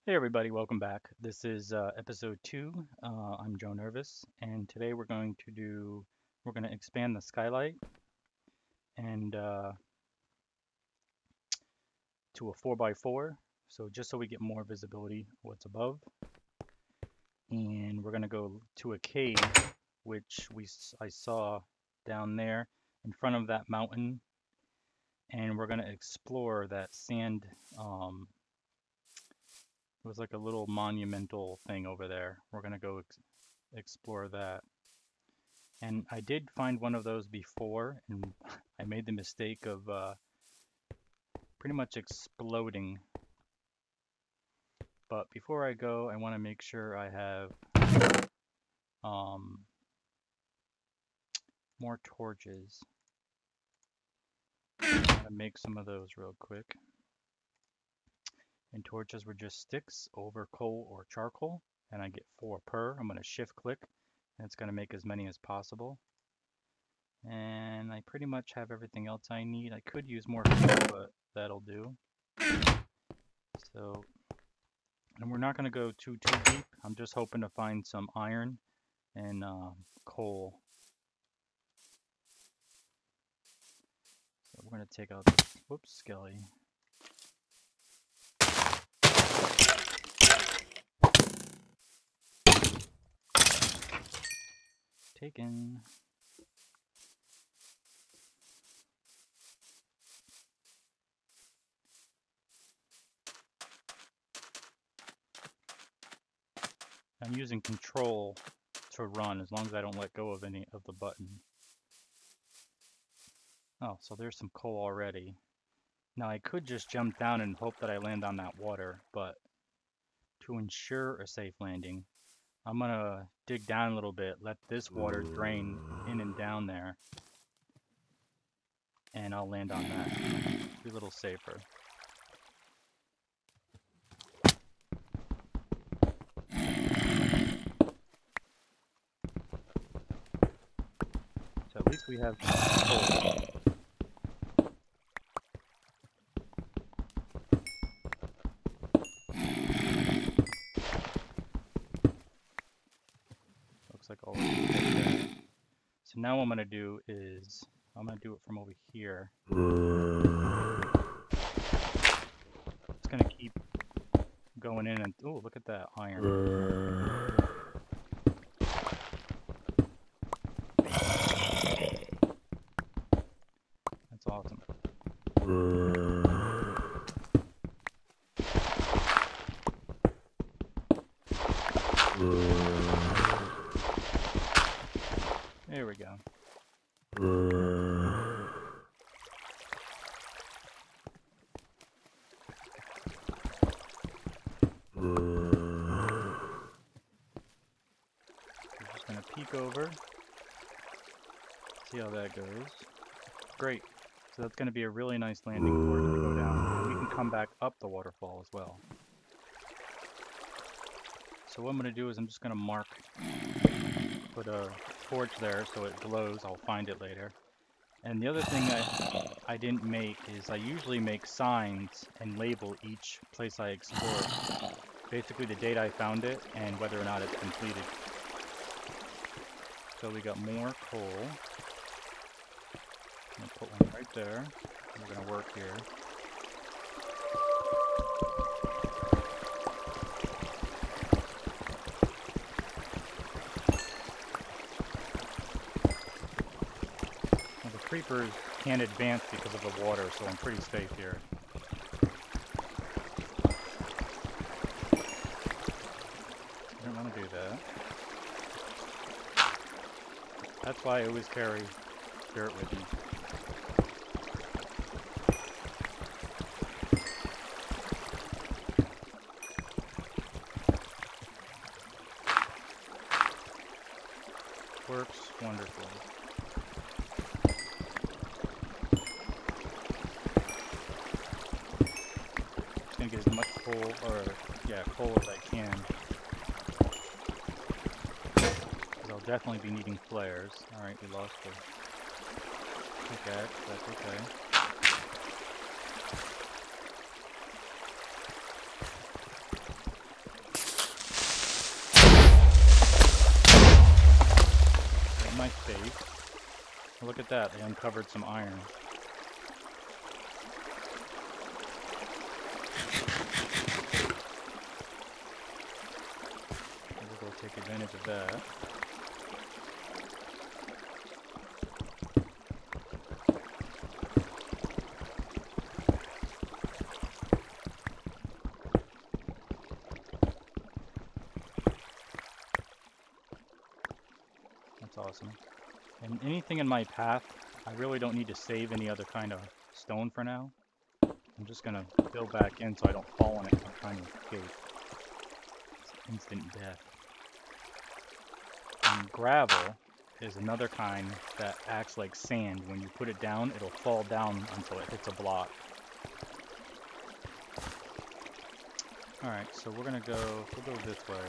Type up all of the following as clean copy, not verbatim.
Hey everybody, welcome back. This is episode 2. I'm Joe Nervous, and today we're going to expand the skylight and to a 4x4, so just so we get more visibility of what's above. And we're going to go to a cave, which I saw down there in front of that mountain, and we're going to explore that sand. It was like a little monumental thing over there. We're gonna go explore that. And I did find one of those before, and I made the mistake of pretty much exploding. But before I go, I want to make sure I have um, more torches. I'm gonna make some of those real quick. And torches were just sticks over coal or charcoal, and I get 4 per. I'm gonna shift click, and it's gonna make as many as possible. And I pretty much have everything else I need. I could use more coal, but that'll do. So, and we're not going to go too deep. I'm just hoping to find some iron and coal. So we're going to take out this, whoops, skelly. Taken. I'm using control to run as long as I don't let go of any of the button. Oh, so there's some coal already. Now I could just jump down and hope that I land on that water, but to ensure a safe landing, I'm gonna dig down a little bit, let this water drain in and down there, and I'll land on that. Be a little safer. So at least we have coal. Looks like all of it there. So now what I'm gonna do is I'm gonna do it from over here. It's gonna keep going in and oh, look at that iron. That's awesome. There we go. We're just gonna peek over, see how that goes. Great. So that's gonna be a really nice landing for us to go down. And we can come back up the waterfall as well. So what I'm gonna do is I'm just gonna put a torch there so it glows. I'll find it later. And the other thing I didn't make is I usually make signs and label each place I explore. Basically the date I found it and whether or not it's completed. So we got more coal. I'm gonna put one right there. We're gonna work here. Creepers can't advance because of the water, so I'm pretty safe here. I don't want to do that. That's why I always carry dirt with me. Works wonderfully. Get as much coal, coal as I can. Because I'll definitely be needing flares. Alright, we lost the pickaxe, that's okay. look at that. They uncovered some iron. We'll go take advantage of that. That's awesome. And anything in my path, I really don't need to save any other kind of stone for now. I'm just gonna fill back in so I don't fall in it when I'm trying to escape. It's instant death. And gravel is another kind that acts like sand. When you put it down, it'll fall down until it hits a block. Alright, so we'll go this way.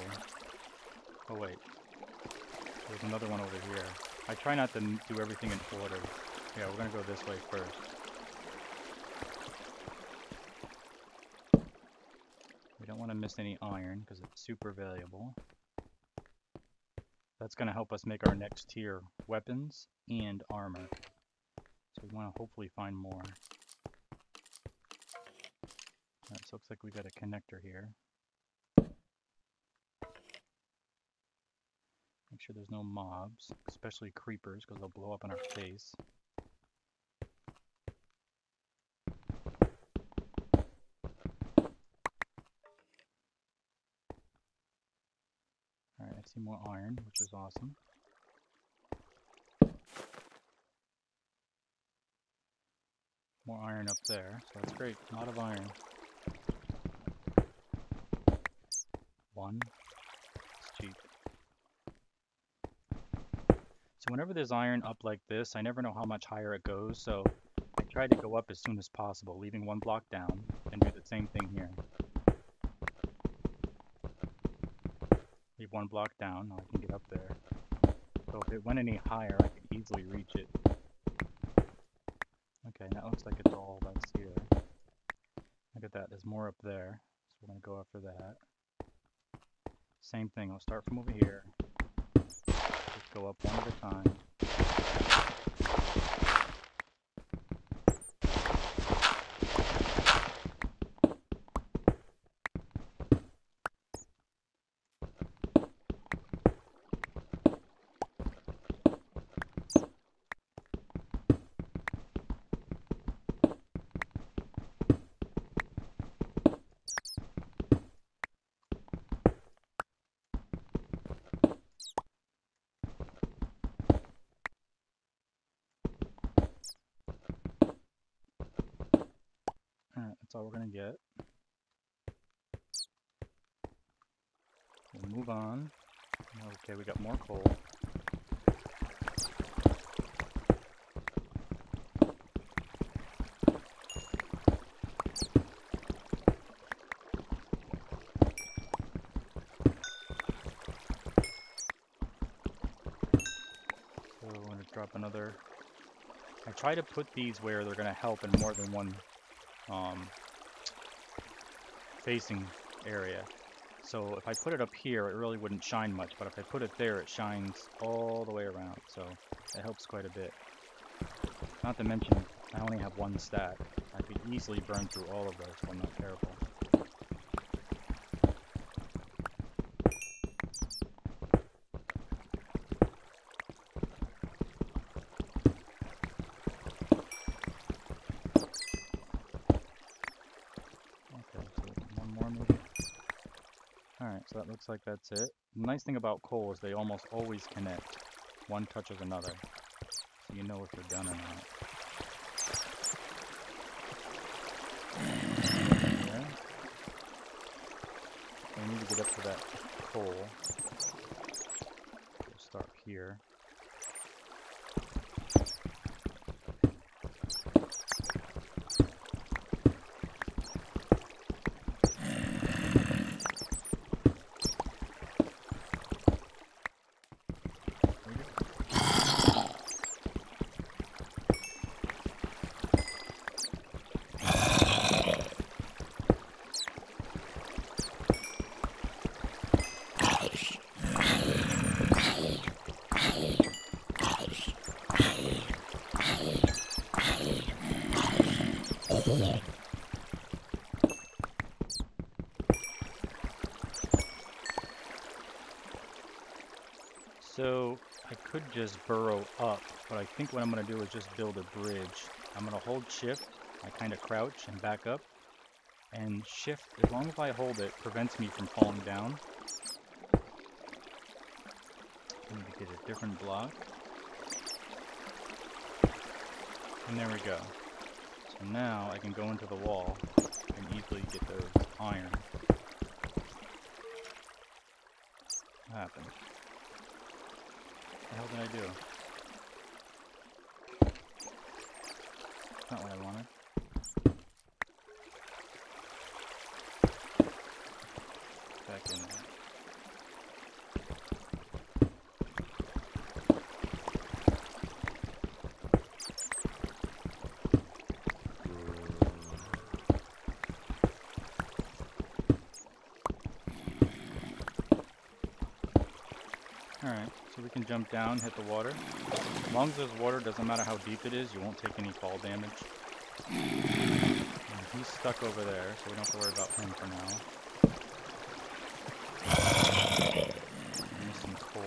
Oh wait, there's another one over here. I try not to do everything in order. Yeah, we're gonna go this way first. We don't want to miss any iron because it's super valuable. That's gonna help us make our next tier weapons and armor. So we want to hopefully find more. Alright, so looks like we got a connector here. Make sure there's no mobs, especially creepers, because they'll blow up in our face. Alright, I see more iron, which is awesome. More iron up there, so that's great. A lot of iron. One. It's cheap. So whenever there's iron up like this, I never know how much higher it goes, so I try to go up as soon as possible, leaving one block down, and do the same thing here. Leave one block down, now I can get up there. So if it went any higher, I could easily reach it. Okay, that looks like it's all that's here. Look at that, there's more up there, so we're going to go after that. Same thing, I'll start from over here. Just go up one at a time. Alright, that's all we're going to get. We'll move on. Okay, we got more coal. So I'm going to drop another. I try to put these where they're going to help in more than one facing area. So if I put it up here, it really wouldn't shine much, but if I put it there, it shines all the way around, so it helps quite a bit. Not to mention, I only have one stack. I could easily burn through all of those if I'm not careful. Alright, so that looks like that's it. The nice thing about coal is they almost always connect. One touches another. So you know if they're done or not. Okay. So we need to get up to that coal. We'll start here. So I could just burrow up, but I think what I'm going to do is just build a bridge. I'm going to hold shift, I kind of crouch and back up, and shift, as long as I hold it, prevents me from falling down. I need to get a different block. And there we go. So now I can go into the wall and easily get those iron. What happened? What the hell did I do? That's not what I wanted. Back in there. Alright, so we can jump down, hit the water. As long as there's water, doesn't matter how deep it is, you won't take any fall damage. And he's stuck over there, so we don't have to worry about him for now. I need some coal.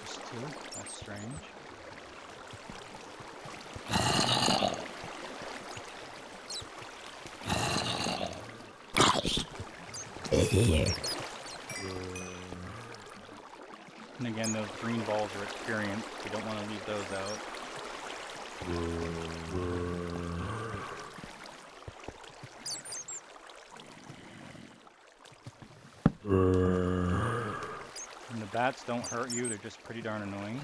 Just two? That's strange. And again, those green balls are experienced. We don't want to leave those out. And the bats don't hurt you, they're just pretty darn annoying.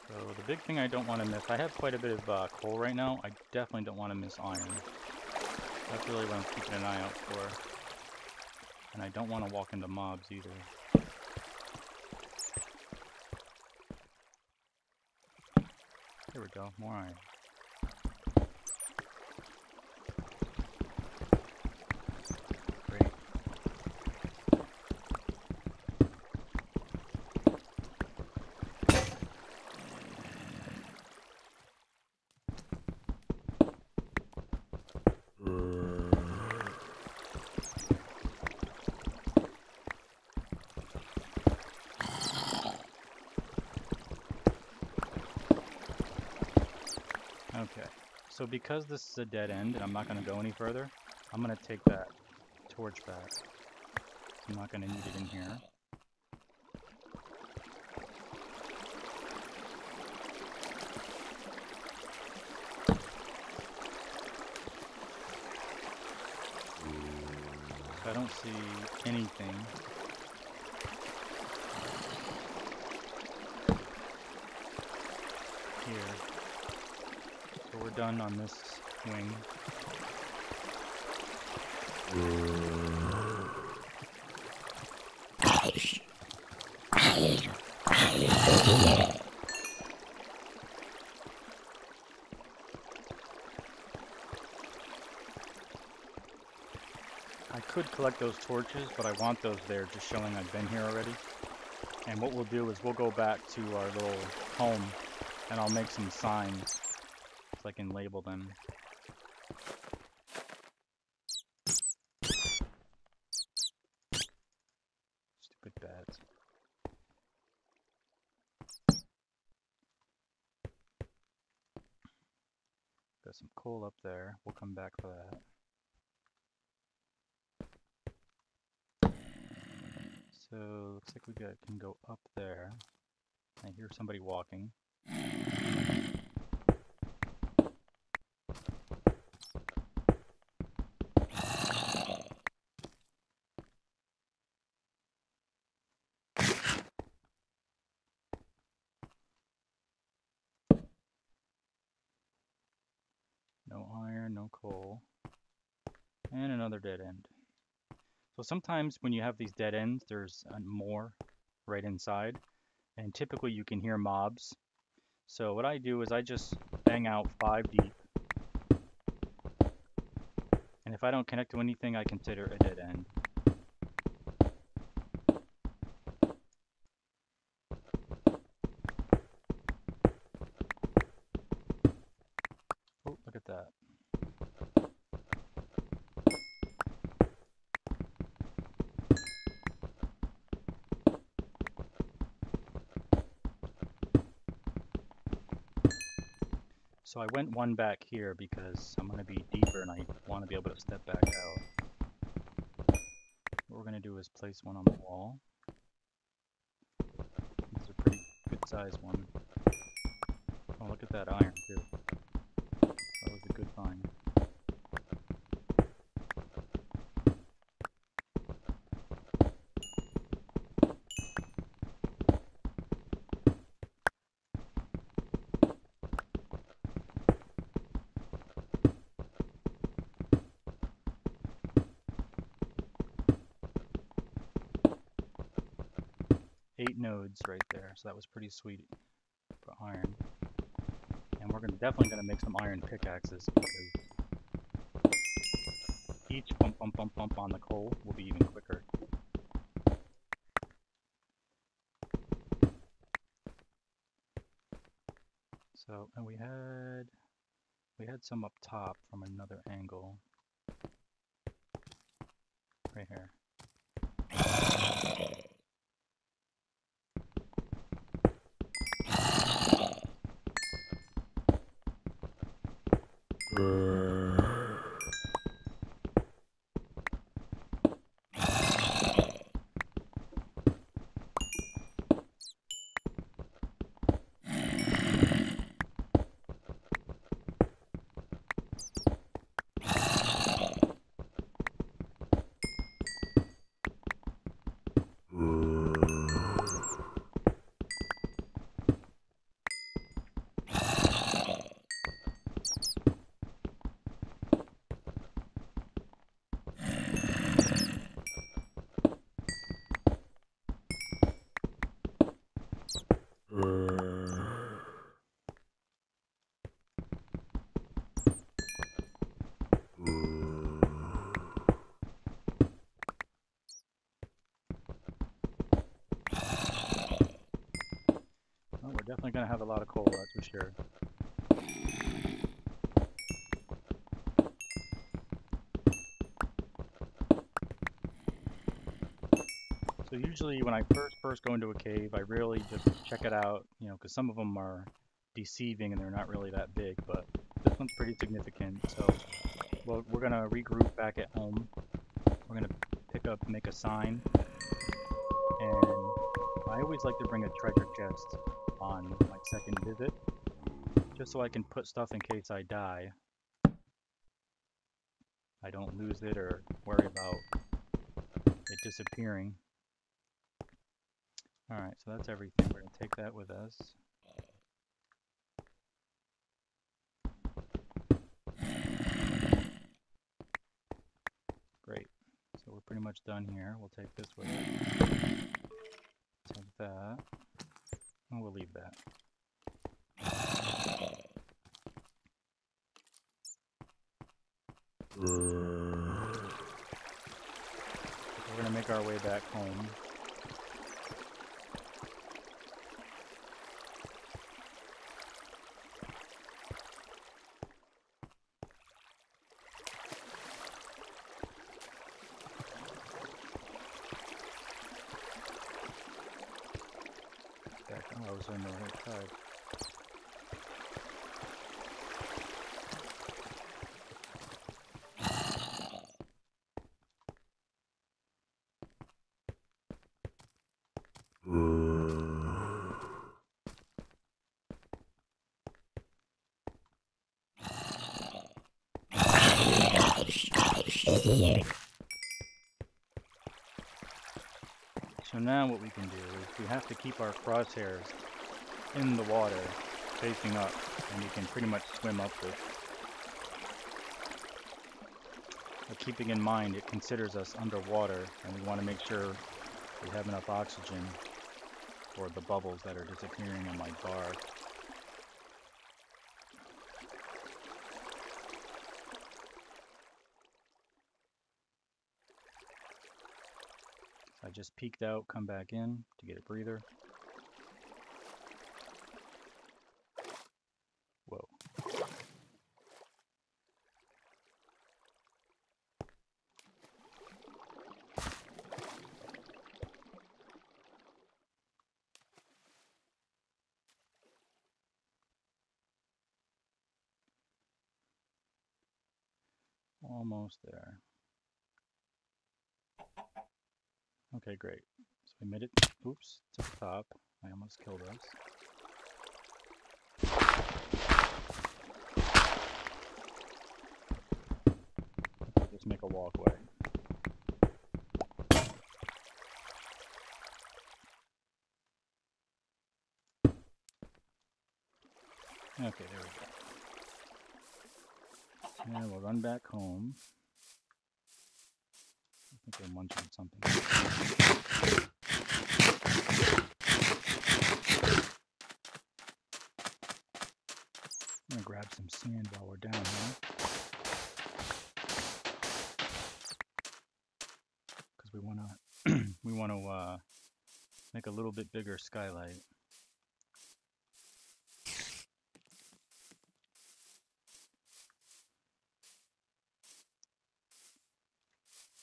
So the big thing I don't want to miss, I have quite a bit of coal right now, I definitely don't want to miss iron. That's really what I'm keeping an eye out for. And I don't want to walk into mobs either. There we go, more iron. Great. Okay, so because this is a dead end and I'm not going to go any further, I'm going to take that torch back. I'm not going to need it in here. So I don't see anything. Here. So we're done on this wing. I could collect those torches, but I want those there just showing I've been here already. And what we'll do is we'll go back to our little home and I'll make some signs so I can label them. Stupid bats. Got some coal up there. We'll come back for that. So looks like we can go up there. I hear somebody walking. No iron, no coal. And another dead end. So sometimes when you have these dead ends, there's more right inside, and typically you can hear mobs. So what I do is I just bang out 5 deep, and if I don't connect to anything, I consider a dead end. Oh, look at that. So I went one back here because I'm going to be deeper and I want to be able to step back out. What we're going to do is place one on the wall. This is a pretty good size one. Oh, look at that iron too. That was a good find. Eight nodes right there, so that was pretty sweet for iron. And we're definitely gonna make some iron pickaxes because each bump bump bump bump on the coal will be even quicker. So, and we had some up top from another angle. Right here. Well, we're definitely gonna have a lot of coal, that's for sure. So usually when I first go into a cave, I really just check it out, you know, because some of them are deceiving and they're not really that big, but this one's pretty significant. So we're gonna regroup back at home. We're gonna make a sign, and I always like to bring a treasure chest on my second visit, just so I can put stuff in case I die. I don't lose it or worry about it disappearing. Alright, so that's everything. We're going to take that with us. Great. So we're pretty much done here. We'll take this with us. Take that. And we'll leave that. We're going to make our way back home. Oh, I was on the right side. So now what we can do is we have to keep our crosshairs in the water facing up, and you can pretty much swim up this. But keeping in mind it considers us underwater, and we want to make sure we have enough oxygen for the bubbles that are disappearing in my bar. I just peeked out, come back in to get a breather. Whoa. Almost there. Okay, great. So we made it, oops, to the top. I almost killed us. Just make a walkway. Okay, there we go. And we'll run back home. I think we're munching on something. I'm gonna grab some sand while we're down here, because we wanna make a little bit bigger skylight.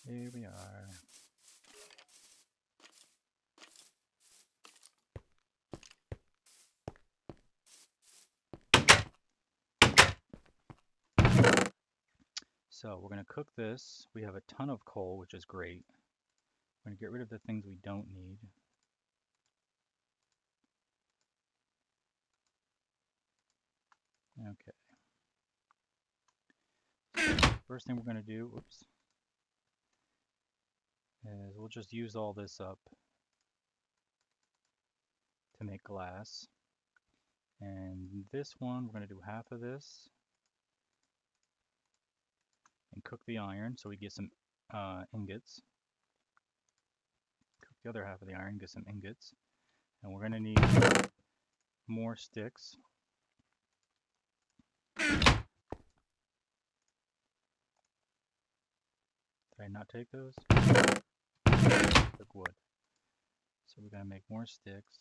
Here we are. So we're going to cook this. We have a ton of coal, which is great. We're going to get rid of the things we don't need. Okay. First thing we're going to do, oops, is we'll just use all this up to make glass. And this one, we're going to do half of this and cook the iron so we get some ingots. Cook the other half of the iron, get some ingots. And we're going to need more sticks. Did I not take those? Took wood. So we're going to make more sticks.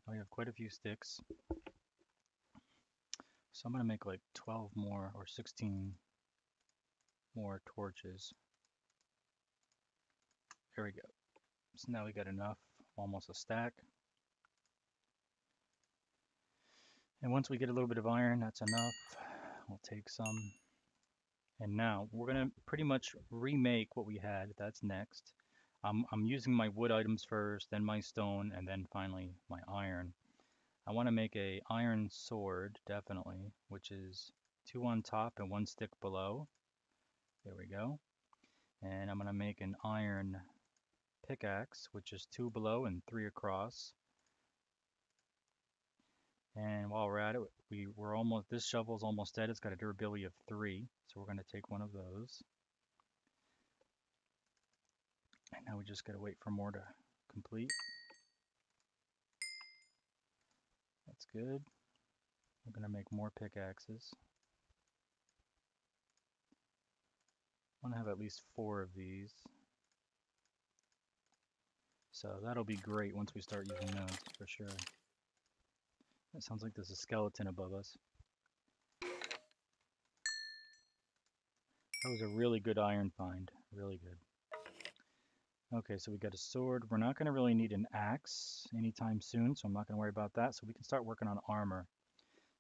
We have quite a few sticks. So I'm going to make like 12 more or 16 more torches. There we go. So now we got enough, almost a stack. And once we get a little bit of iron, that's enough. We'll take some. And now we're going to pretty much remake what we had. That's next. I'm using my wood items first, then my stone, and then finally my iron. I want to make a iron sword, definitely, which is 2 on top and 1 stick below. There we go. And I'm going to make an iron pickaxe, which is 2 below and 3 across. And while we're at it, this shovel's almost dead. It's got a durability of 3, so we're going to take one of those. And now we just got to wait for more to complete. That's good. We're going to make more pickaxes. I want to have at least 4 of these. So that'll be great once we start using those, for sure. It sounds like there's a skeleton above us. That was a really good iron find. Really good. Okay, so we got a sword. We're not going to really need an axe anytime soon, so I'm not going to worry about that. So we can start working on armor.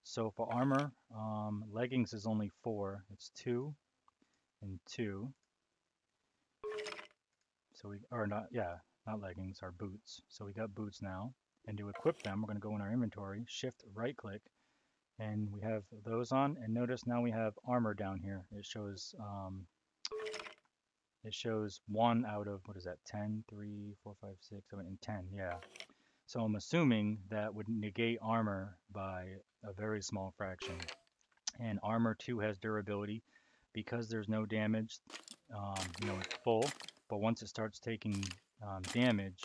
So for armor, leggings is only 4. It's 2 and 2. So not leggings, our boots. So we got boots now. And to equip them, we're going to go in our inventory, shift right click, and we have those on. And notice now we have armor down here. It shows 1 out of, what is that, 10, 3, 4, 5, 6, 7, and 10, yeah. So I'm assuming that would negate armor by a very small fraction. And armor 2 has durability, because there's no damage, it's full. But once it starts taking damage,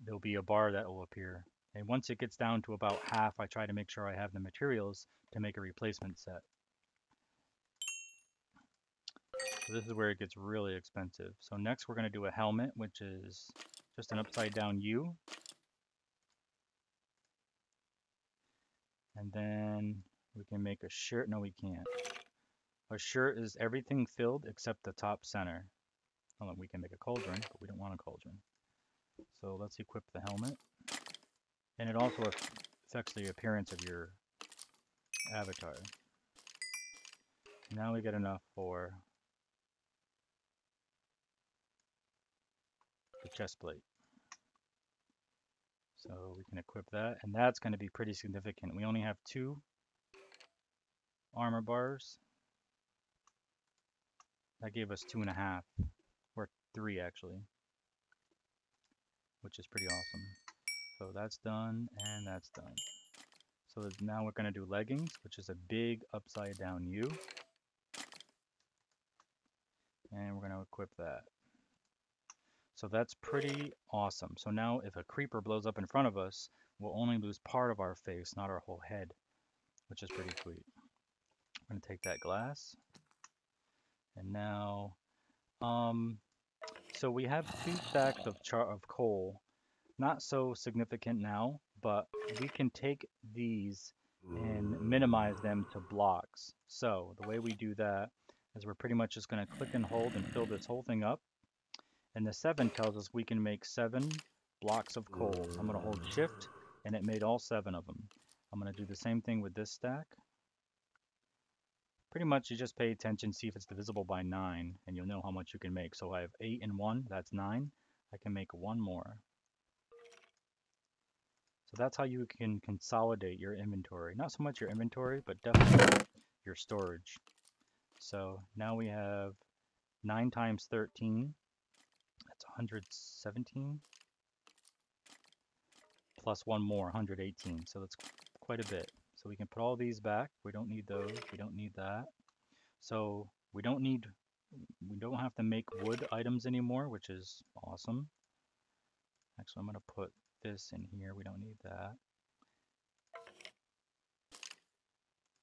there'll be a bar that will appear. And once it gets down to about half, I try to make sure I have the materials to make a replacement set. So this is where it gets really expensive. So next we're going to do a helmet, which is just an upside down U. And then we can make a shirt. No, we can't. A shirt is everything filled except the top center. Hold on, we can make a cauldron, but we don't want a cauldron. So let's equip the helmet. And it also affects the appearance of your avatar. Now we get enough for the chest plate. So we can equip that, and that's going to be pretty significant. We only have 2 armor bars. That gave us 2.5, or 3 actually, which is pretty awesome. So that's done, and that's done. So now we're going to do leggings, which is a big upside down U. And we're going to equip that. So that's pretty awesome. So now if a creeper blows up in front of us, we'll only lose part of our face, not our whole head, which is pretty sweet. I'm going to take that glass. And now, so we have 2 stacks of coal. Not so significant now, but we can take these and minimize them to blocks. So the way we do that is we're pretty much just going to click and hold and fill this whole thing up. And the 7 tells us we can make 7 blocks of coal. I'm going to hold shift, and it made all 7 of them. I'm going to do the same thing with this stack. Pretty much you just pay attention, see if it's divisible by 9, and you'll know how much you can make. So I have 8 and 1, that's 9. I can make 1 more. So that's how you can consolidate your inventory. Not so much your inventory, but definitely your storage. So now we have 9 times 13. That's 117. Plus 1 more, 118. So that's quite a bit. So we can put all these back. We don't need those. We don't need that. So we don't have to make wood items anymore, which is awesome. Actually, I'm going to put this in here. We don't need that.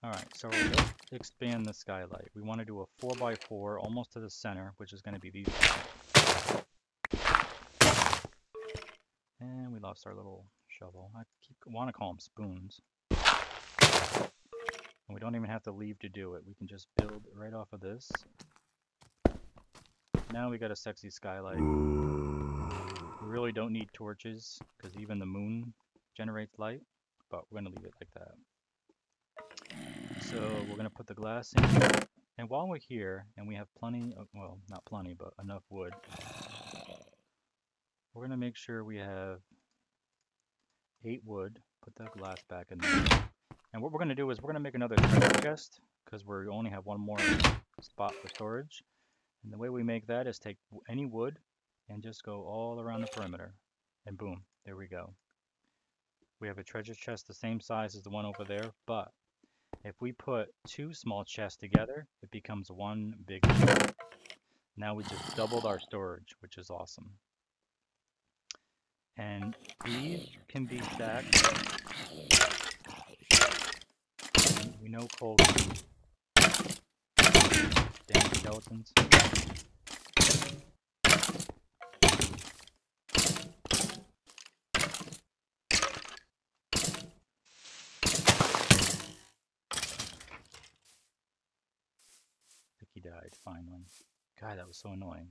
Alright, so let's expand the skylight. We want to do a 4x4 almost to the center, which is going to be these guys. And we lost our little shovel. I want to call them spoons. And we don't even have to leave to do it. We can just build right off of this. Now we got a sexy skylight. We really don't need torches because even the moon generates light, but we're going to leave it like that. So we're going to put the glass in here. And while we're here and we have plenty of, well, not plenty, but enough wood, we're going to make sure we have 8 wood. Put the glass back in there. And what we're going to do is we're going to make another treasure chest because we only have 1 more spot for storage. And the way we make that is take any wood and just go all around the perimeter. And boom, there we go. We have a treasure chest the same size as the one over there, but if we put 2 small chests together, it becomes 1 big chest. Now we just doubled our storage, which is awesome. And these can be stacked. We know coal. Damn skeletons. He died finally. God, that was so annoying.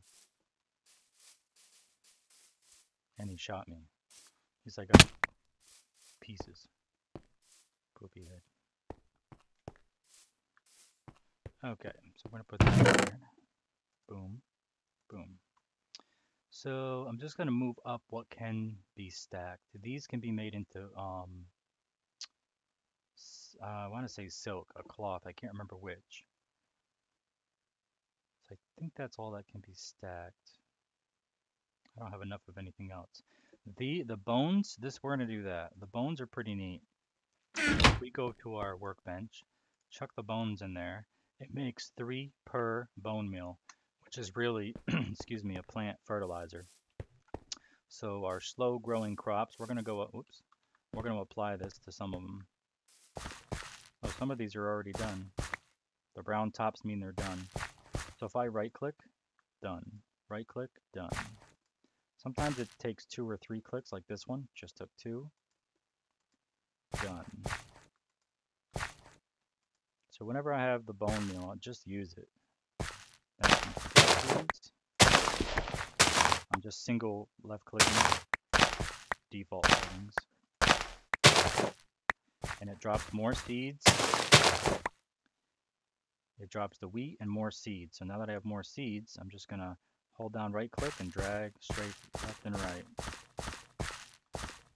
And he shot me. He's like, oh, pieces. Poopy head. Okay, so we're gonna put that here. Boom, boom. So I'm just gonna move up what can be stacked. These can be made into I want to say silk, a cloth. I can't remember which. So I think that's all that can be stacked. I don't have enough of anything else. The bones, we're gonna do that. The bones are pretty neat. If we go to our workbench, chuck the bones in there, It makes 3 per bone meal, which is really, excuse me, a plant fertilizer. So our slow growing crops, we're gonna go, oops, we're gonna apply this to some of them. Oh, some of these are already done. The brown tops mean they're done. So if I right click, done. Right click, done. Sometimes it takes 2 or 3 clicks like this one, just took 2, done. So whenever I have the bone meal, I'll just use it. Then I'm just single left clicking, default settings. And it drops more seeds. It drops the wheat and more seeds. So now that I have more seeds, I'm just gonna hold down right click and drag straight left and right.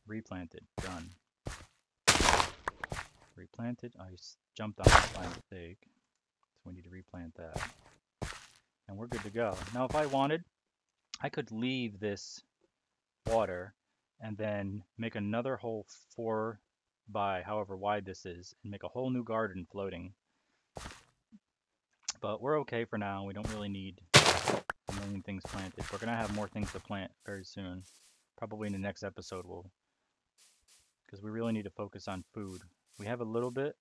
Replanted, done. Replanted, I jumped on it by mistake. So we need to replant that. And we're good to go. Now if I wanted, I could leave this water and then make another hole 4 by however wide this is and make a whole new garden floating. But we're okay for now. We don't really need a million things planted. We're gonna have more things to plant very soon. Probably in the next episode because we really need to focus on food. We have a little bit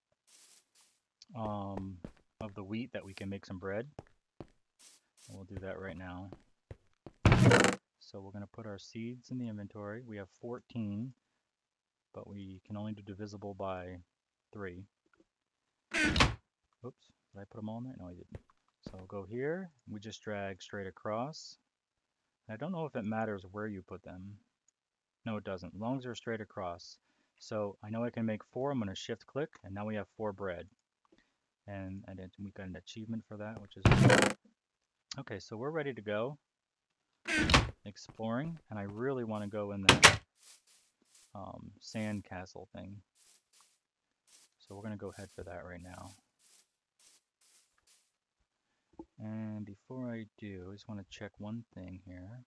of the wheat that we can make some bread. We'll do that right now. So we're gonna put our seeds in the inventory. We have 14, but we can only do divisible by 3. Oops, did I put them all in there? No, I didn't. So I'll go here. We just drag straight across. I don't know if it matters where you put them. No, it doesn't. As long as they're straight across. So I know I can make 4. I'm going to shift click, and now we have 4 bread. And we got an achievement for that, which is good. Okay, so we're ready to go exploring, and I really want to go in that sand castle thing. So we're going to go head for that right now. And before I do, I just want to check one thing here.